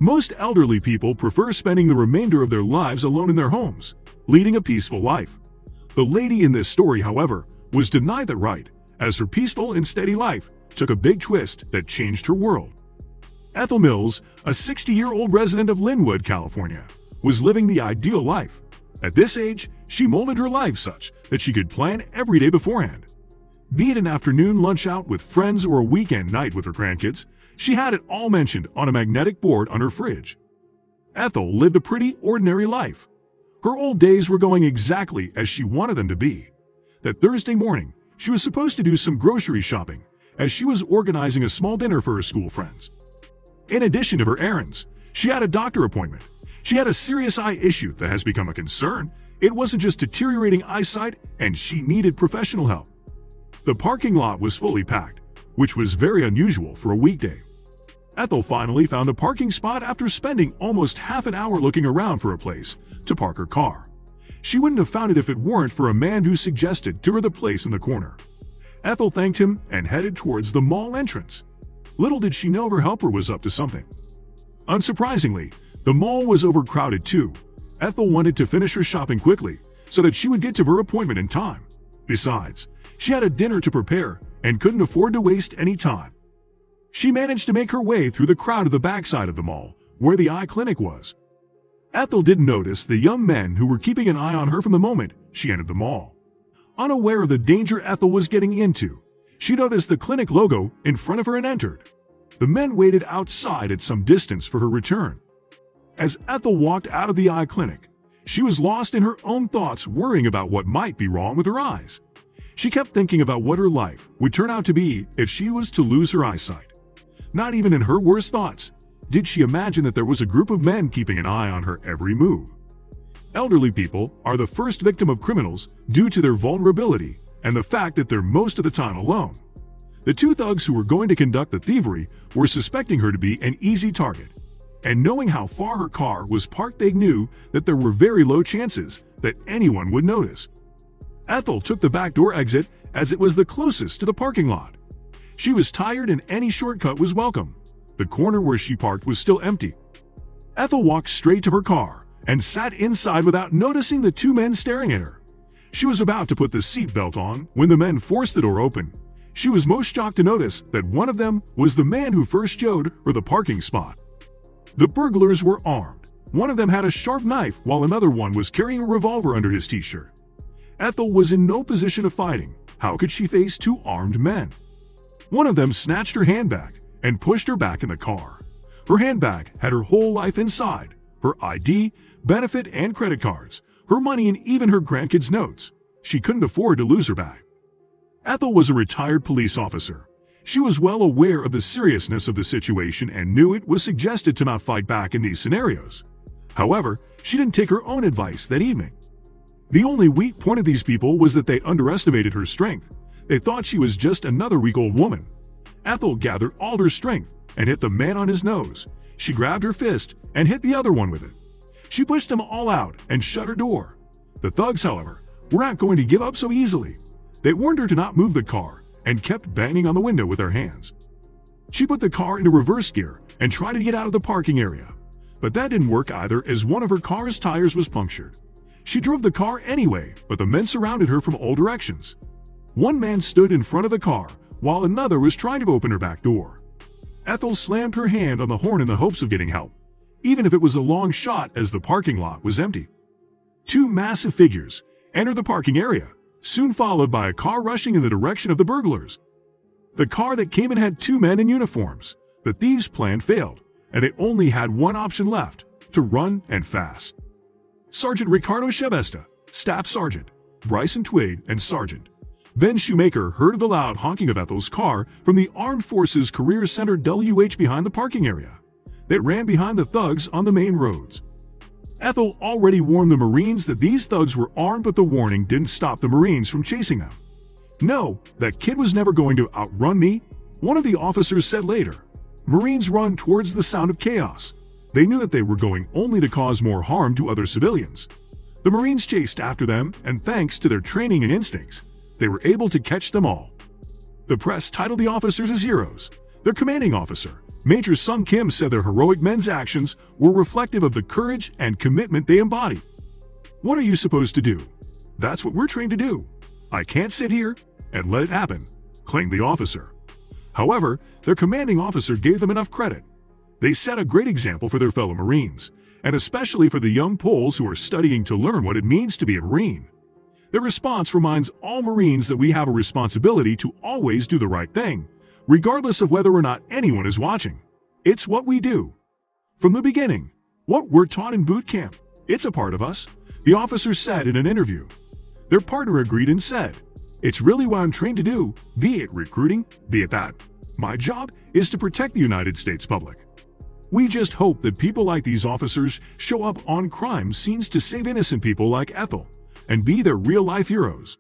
Most elderly people prefer spending the remainder of their lives alone in their homes, leading a peaceful life. The lady in this story, however, was denied that right, as her peaceful and steady life took a big twist that changed her world. Ethel Mills, a 60-year-old resident of Linwood, California, was living the ideal life. At this age, she molded her life such that she could plan every day beforehand. Be it an afternoon lunch out with friends or a weekend night with her grandkids, she had it all mentioned on a magnetic board on her fridge. Ethel lived a pretty ordinary life. Her old days were going exactly as she wanted them to be. That Thursday morning, she was supposed to do some grocery shopping, as she was organizing a small dinner for her school friends. In addition to her errands, she had a doctor appointment. She had a serious eye issue that has become a concern. It wasn't just deteriorating eyesight, and she needed professional help. The parking lot was fully packed, which was very unusual for a weekday. Ethel finally found a parking spot after spending almost half an hour looking around for a place to park her car. She wouldn't have found it if it weren't for a man who suggested to her the place in the corner. Ethel thanked him and headed towards the mall entrance. Little did she know her helper was up to something. Unsurprisingly, the mall was overcrowded too. Ethel wanted to finish her shopping quickly so that she would get to her appointment in time. Besides, she had a dinner to prepare and couldn't afford to waste any time. She managed to make her way through the crowd to the backside of the mall, where the eye clinic was. Ethel didn't notice the young men who were keeping an eye on her from the moment she entered the mall. Unaware of the danger Ethel was getting into, she noticed the clinic logo in front of her and entered. The men waited outside at some distance for her return. As Ethel walked out of the eye clinic, she was lost in her own thoughts, worrying about what might be wrong with her eyes. She kept thinking about what her life would turn out to be if she was to lose her eyesight. Not even in her worst thoughts did she imagine that there was a group of men keeping an eye on her every move. Elderly people are the first victim of criminals due to their vulnerability and the fact that they're most of the time alone. The two thugs who were going to conduct the thievery were suspecting her to be an easy target, and knowing how far her car was parked, they knew that there were very low chances that anyone would notice. Ethel took the back door exit as it was the closest to the parking lot. She was tired and any shortcut was welcome. The corner where she parked was still empty. Ethel walked straight to her car and sat inside without noticing the two men staring at her. She was about to put the seatbelt on when the men forced the door open. She was most shocked to notice that one of them was the man who first showed her the parking spot. The burglars were armed. One of them had a sharp knife while another one was carrying a revolver under his t-shirt. Ethel was in no position of fighting. How could she face two armed men? One of them snatched her handbag and pushed her back in the car. Her handbag had her whole life inside: her ID, benefit and credit cards, her money and even her grandkids' notes. She couldn't afford to lose her bag. Ethel was a retired police officer. She was well aware of the seriousness of the situation and knew it was suggested to not fight back in these scenarios. However, she didn't take her own advice that evening. The only weak point of these people was that they underestimated her strength. They thought she was just another weak old woman. Ethel gathered all her strength and hit the man on his nose. She grabbed her fist and hit the other one with it. She pushed them all out and shut her door. The thugs, however, were not going to give up so easily. They warned her to not move the car and kept banging on the window with their hands. She put the car into reverse gear and tried to get out of the parking area. But that didn't work either, as one of her car's tires was punctured. She drove the car anyway, but the men surrounded her from all directions. One man stood in front of the car, while another was trying to open her back door. Ethel slammed her hand on the horn in the hopes of getting help, even if it was a long shot, as the parking lot was empty. Two massive figures entered the parking area, soon followed by a car rushing in the direction of the burglars. The car that came in had two men in uniforms. The thieves' plan failed, and they only had one option left: to run, and fast. Sergeant Ricardo Shebesta, Staff Sergeant Bryson Twigg, and Sergeant Ben Shoemaker heard the loud honking of Ethel's car from the Armed Forces Career Center WH behind the parking area. They ran behind the thugs on the main roads. Ethel already warned the Marines that these thugs were armed, but the warning didn't stop the Marines from chasing them. "No, that kid was never going to outrun me," one of the officers said later. Marines run towards the sound of chaos. They knew that they were going only to cause more harm to other civilians. The Marines chased after them, and thanks to their training and instincts, they were able to catch them all. The press titled the officers as heroes. Their commanding officer, Major Sung Kim said their heroic men's actions were reflective of the courage and commitment they embody. What are you supposed to do? That's what we're trained to do. I can't sit here and let it happen, claimed the officer. However, their commanding officer gave them enough credit. They set a great example for their fellow Marines, and especially for the young Poles who are studying to learn what it means to be a Marine. Their response reminds all Marines that we have a responsibility to always do the right thing, regardless of whether or not anyone is watching. It's what we do. From the beginning, what we're taught in boot camp, it's a part of us, the officer said in an interview. Their partner agreed and said, "It's really what I'm trained to do, be it recruiting, be it that. My job is to protect the United States public." We just hope that people like these officers show up on crime scenes to save innocent people like Ethel and be their real-life heroes.